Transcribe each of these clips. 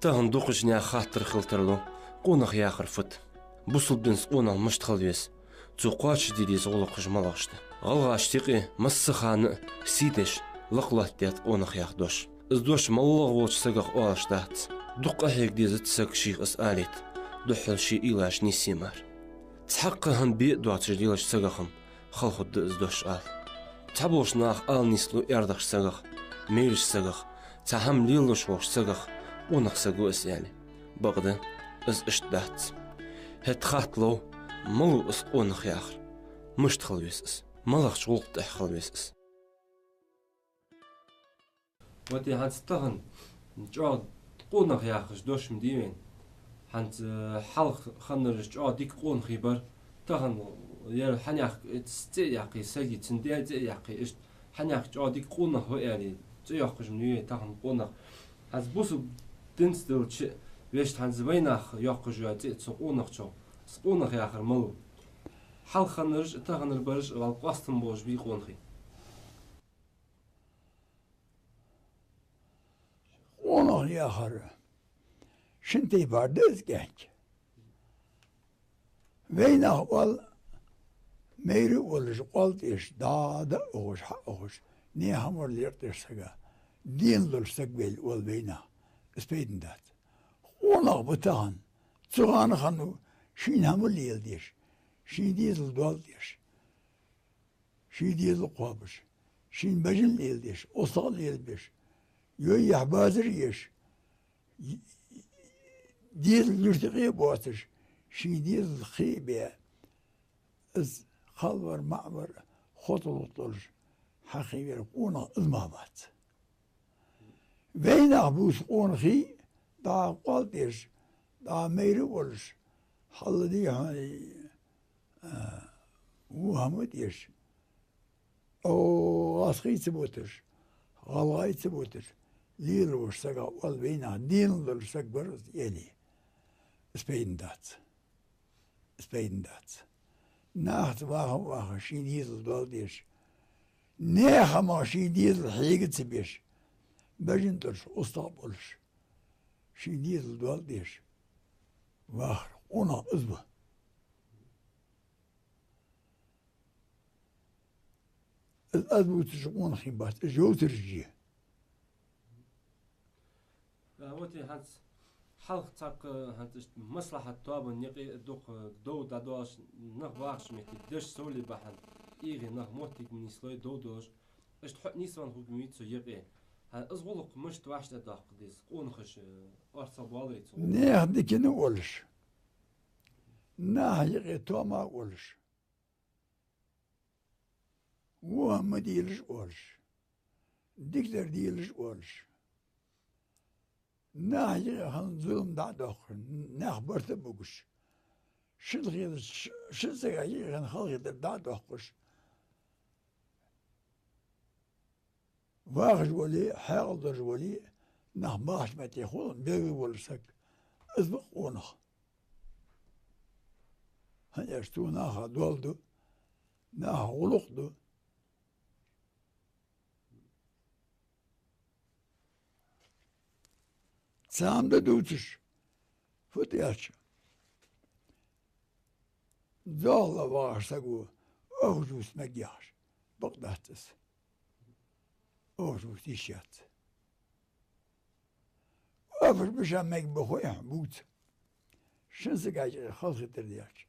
تهن دوقشني خاطر خلترلو قونخ ياخر فت بوصل بنس قونا المشتخل بيس تقاش ديديز غلقش ملغشت غلغاشتيقي مسخان سيدش لقلاتيات قونخ ياخدوش ازدوش ملغ وولش ساقخ اوالشتات دوق اهيك ديزت ساق شيخ اساليت دوحل شي إلاش نيسيمار تحقهن بي دواتش ديلش ساقخم خلخد دي ازدوش آل تابوش ناخ آل نيسلو اردخش ساقخ ميرش ساقخ تاهم ليلوش ووش ساقخ قونخ ساقو اسيالي بغدا از اشتدات هت خاطلو ملو اس قونخ ياخر مشتخل بيس ملغش غلط احخل بيس وتي هانستهن جاد قونخ ياخش دوش مديوين هانت حلق خنرش جاد ديك قونخ يبر تهن يا حنياخ تستياقي ساقي تندي تياقي اش حنياخ جاد ديك قونخ هو يعني تياقش مديوين تهن قونخ هاز بوسو دنستو تش ويش هانز ويناخ ياقش ياتي تسو قونخ تشو قونخ ياخر ملو حلق خنرش تهن برش والقاستن بوش بي قونخي قونخ ياخر شنتي باردز genç. Weinach wal meire wolles alt is dada oos. Nee hammer leert er saga. Dienler sag wel wal weina. Speden dat. Qonach betaan. Zugan khanu shin hammer leel dis. Shin diesel dwal dis. Shin diesel qabish. Shin bajin leel dis. Osal leel bis. Yoy yahbazir yes. ديال يرتقي بواتش شي ديال الخيبة از خالور معبر خطل طلج حقيقة قونا المهبات وين أبوس قونخي دا قالتش دا ميري ولش حل دي هاي وهمتيش او غاسخي تبوتش غالغاي تبوتش ليل وشتاقا والبينا دين للشتاق برز يلي Speden dat. Nacht wagen, schien diesel wel is. Nega maar schien diesel hegen te bis. Bejinters, ostapels. Schien diesel wel is. Wacht, ona uzbe. Het azboet is ona geen bast, is jotergie. wat je had حلق تاق هانتش مصلحة طابا نقي دوق دو دادوش نخ واقش ميتي دش سولي بحن إيغي نخ موتيك من يسلوي دو دوش اش تحق نيسوان خوك ميتسو يقي هان ازغلق مش تواش تداق ديس قونخش أرصا بالريتسو نيخ ديكي نقولش ناه يقي توما قولش وهم ديلش قولش ديكتر ديلش قولش ناهي هن ظلم دادوخ ناخ برت بوش شلغي شلزغي هن خلغي دادوخش واخج ولي حاضر ولي ناخ باش ما تيخون بيبي ولسك اسبق ونخ هن يشتو ناخ دولدو ناخ غلقدو Sağımda dutuş. Fıtıyaç. Zalla varsa bu. Oğuz megyar. Bakdattız. Oğuz işyat. Oğuz bişemmek bu koyan but. Şınsı gayri halkıdır diyaç.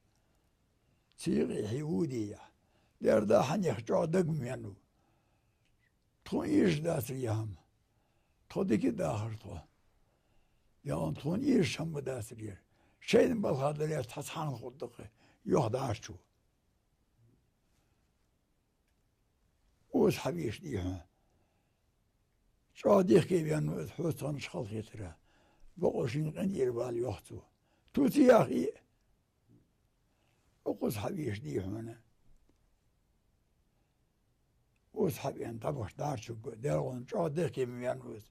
Çiği hivudiya. Derda hani hıçağı miyanu. Tun iş dasır yam. Todiki dahır to. يان تون يرشم بداسرير شيء بالهذا اللي تحسن خدق يهدار شو وش حبيش ديها شو ديك كيف يعني حوتان شخص يترى بقولشين غنير بالي وقته توتي يا أخي وقص حبيش ديها أنا وش حبيان طبخ دار شو دارون شو ديك كيف يعني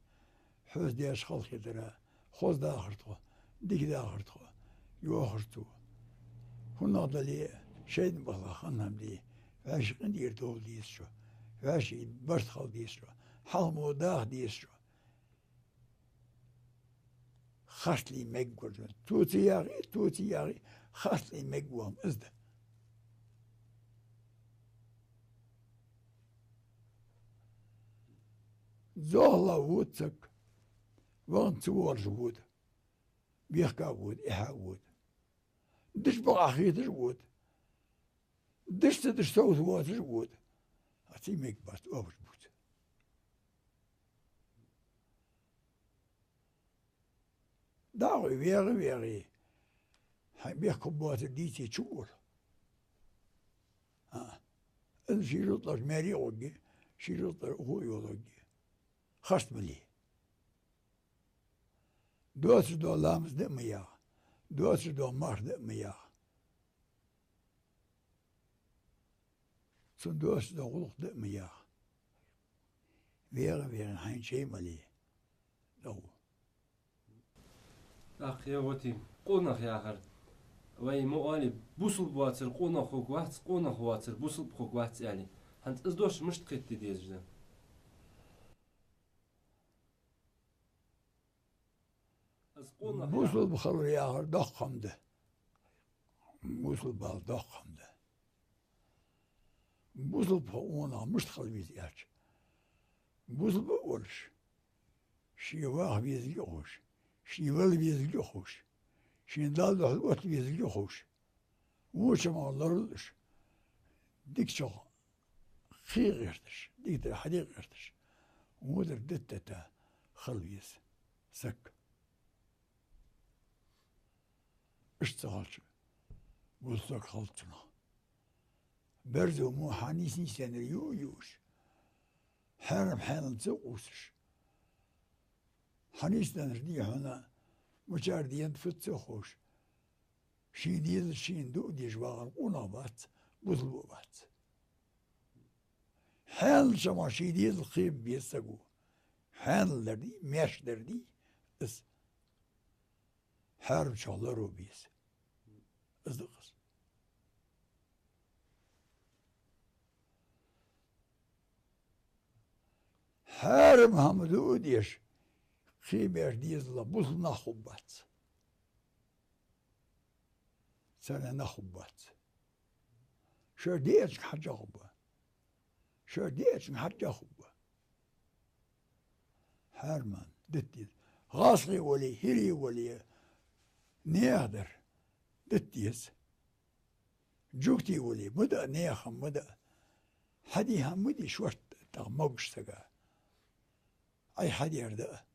حوت دي شخص يترى خوز داخرتو ديك داخرتو يوخرتو هنا دلي شيء بالله خنهم لي فاش قندير دول ديسشو فاش برت خال ديسشو حلمو داخ ديسشو خاصلي مجبور توتي ياغي خاصلي مجبور إزده زهلا وودسك وان تور جود بيخكا وود إها وود دش بغاخي تجود دش صوت وود تجود أتي مجبات أوبر بود داغي ويغي بيخكو بوات ديتي تشول إن شيرو طلع ماري أوجي شيرو طلع هو يوجي خشت ملي دوس دو لامس دميا دوس دو مار دميا سن دوس دو غلق دميا ويغي هين شي ملي لو أخ يا وتي قونخ يا آخر وای موالي بوصل بواتر قونخ واتر بوصل بخوك واتر يعني هنت ازدوش مش تقيت ديز جدا بوصل بخلو يا آخر ضخم ده بوصل بال ضخم ده بوصل بخونا مش تخلبيت ياش بوصل بقولش شي واخ بيزي خوش شي ول بيزي خوش شي دال ده وقت بيزي خوش وش ما لرلش ديك شو خي غيرتش ديك ده حدي غيرتش ودر دتتا خلبيس سك اشتغلش بوصلك خلطنا برزو مو حانيسني سنريو يوش حرم حالن تسوقوسش حنيس دي هنا مشار ديان فتسوخوش شي ديز شين دو دي جواغن قونا بات بوزلو بات حال شما شي ديز الخيب بيستقو حال دردي ميش دردي اس حرب شالرو بيس ازدقس حرب همدو ديش خيبر ديزلا بوزل نخبات سنة نخبات شو ديش حاجة خبا شو ديش حاجة خبا حرمان دتيز غاصلي ولي هيري ولي نيادر دتيز جوكتي ولي مدى نيخم مدى حدي هم مدي شوشت تغمقش تقا أي حد يرده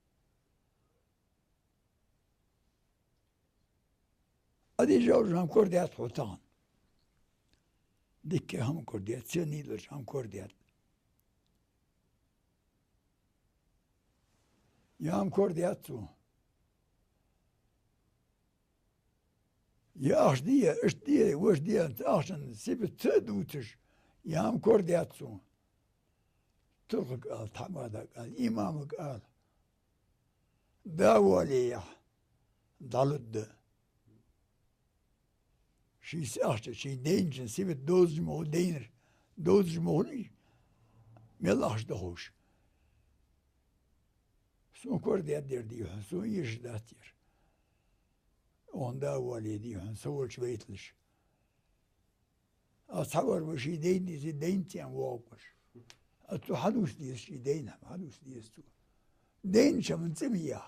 أدي جوز هم كرديات حوتان دكة هم كرديات سنيدرش هم كرديات يا هم كرديات تو يا أشدية أشدية وشدية أنت أخشن سيبت تدوتش يا هم كرديات تو ترك قال تحمادك قال إمامك قال دا وليه ضلد شي ساخت شي دينجن سيبت دوز مو دينر دوز موني ملاش دهوش سو كردي ادير دي سو يجداتير اون دا وليدي سوول شويتلش اصور وشي ديني زي دينتي ام واقش اتو حدوث دي شي دينها حدوث دي استو دين شمن سميا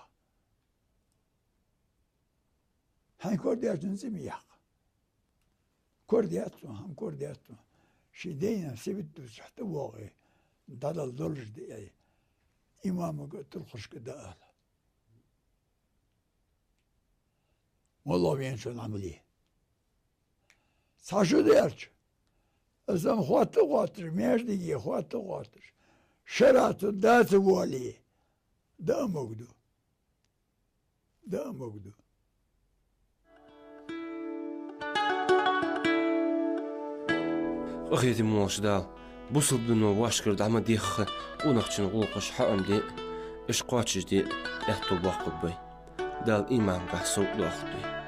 هاي كردي اجن سميا كردياتو هم كردياتو شي دينا سيبتو حتى واقع ضل دولج دي إمامك تلخش كده قال والله بين شو نعمل صاشو ديرش أزم خواتر ميش دي خواتر شراتو دات والي ده مقدو أخيتي موش دا بوصل بنو واشكر دعما ديخ قونخچون г1улакхаш حقم دي إش قواتش دي يحطو باقب بي دال إمام قحسو دو أخدوي